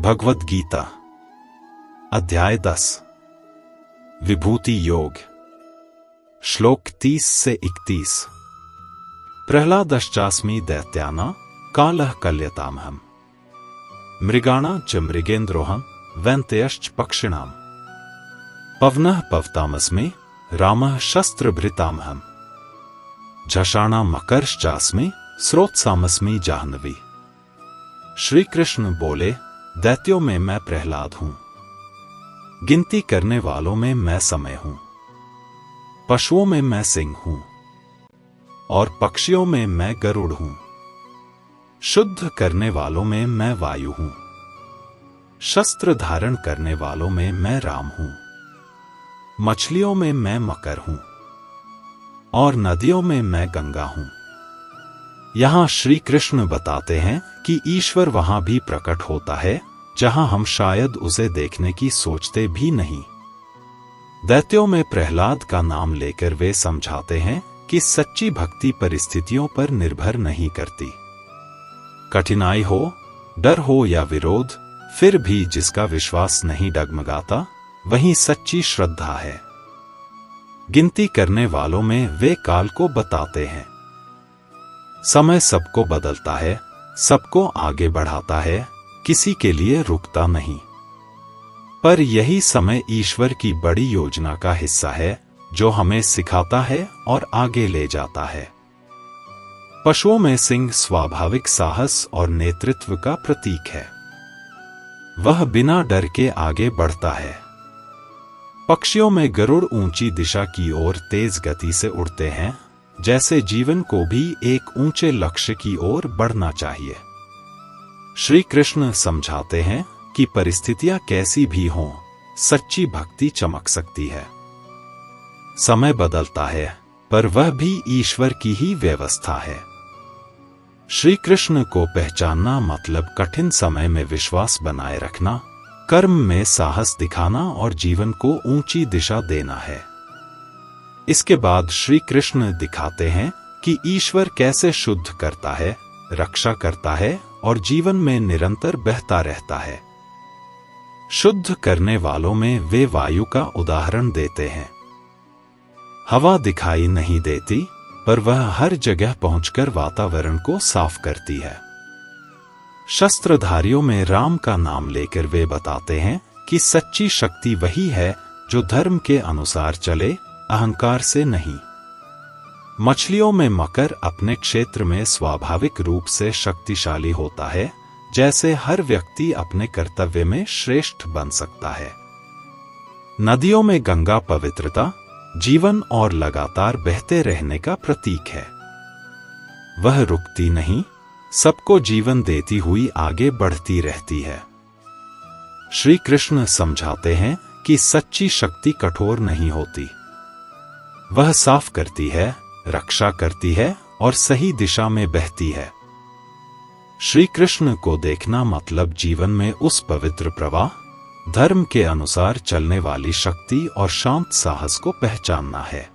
भगवद गीता अध्याय 10 विभूति योग श्लोक 30 से 31। प्रह्लादश्चास्मि दैत्याना कालः कल्यतामहम् मृगाणा च मृगेन्द्रोऽहं वैन्तेयश्च पक्षिणाम् पवनः पवतामस्मि रामः शस्त्रभृतामहम् झषाणा मकरश्चास्मि स्रोतसामस्मि जाह्नवी। श्री कृष्ण बोले, दैत्यों में मैं प्रहलाद हूं, गिनती करने वालों में मैं समय हूं, पशुओं में मैं सिंह हूं और पक्षियों में मैं गरुड़ हूं, शुद्ध करने वालों में मैं वायु हूं, शस्त्र धारण करने वालों में मैं राम हूं, मछलियों में मैं मकर हूं और नदियों में मैं गंगा हूं। यहां श्री कृष्ण बताते हैं कि ईश्वर वहां भी प्रकट होता है जहां हम शायद उसे देखने की सोचते भी नहीं। दैत्यों में प्रहलाद का नाम लेकर वे समझाते हैं कि सच्ची भक्ति परिस्थितियों पर निर्भर नहीं करती। कठिनाई हो, डर हो या विरोध, फिर भी जिसका विश्वास नहीं डगमगाता वही सच्ची श्रद्धा है। गिनती करने वालों में वे काल को बताते हैं। समय सबको बदलता है, सबको आगे बढ़ाता है, किसी के लिए रुकता नहीं। पर यही समय ईश्वर की बड़ी योजना का हिस्सा है जो हमें सिखाता है और आगे ले जाता है। पशुओं में सिंह स्वाभाविक साहस और नेतृत्व का प्रतीक है। वह बिना डर के आगे बढ़ता है। पक्षियों में गरुड़ ऊंची दिशा की ओर तेज गति से उड़ते हैं, जैसे जीवन को भी एक ऊंचे लक्ष्य की ओर बढ़ना चाहिए। श्री कृष्ण समझाते हैं कि परिस्थितियां कैसी भी हों, सच्ची भक्ति चमक सकती है। समय बदलता है, पर वह भी ईश्वर की ही व्यवस्था है। श्री कृष्ण को पहचानना मतलब कठिन समय में विश्वास बनाए रखना, कर्म में साहस दिखाना और जीवन को ऊंची दिशा देना है। इसके बाद श्री कृष्ण दिखाते हैं कि ईश्वर कैसे शुद्ध करता है, रक्षा करता है और जीवन में निरंतर बहता रहता है। शुद्ध करने वालों में वे वायु का उदाहरण देते हैं। हवा दिखाई नहीं देती, पर वह हर जगह पहुंचकर वातावरण को साफ करती है। शस्त्रधारियों में राम का नाम लेकर वे बताते हैं कि सच्ची शक्ति वही है जो धर्म के अनुसार चले, अहंकार से नहीं। मछलियों में मकर अपने क्षेत्र में स्वाभाविक रूप से शक्तिशाली होता है, जैसे हर व्यक्ति अपने कर्तव्य में श्रेष्ठ बन सकता है। नदियों में गंगा पवित्रता, जीवन और लगातार बहते रहने का प्रतीक है। वह रुकती नहीं, सबको जीवन देती हुई आगे बढ़ती रहती है। श्री कृष्ण समझाते हैं कि सच्ची शक्ति कठोर नहीं होती। वह साफ करती है, रक्षा करती है और सही दिशा में बहती है। श्री कृष्ण को देखना मतलब जीवन में उस पवित्र प्रवाह, धर्म के अनुसार चलने वाली शक्ति और शांत साहस को पहचानना है।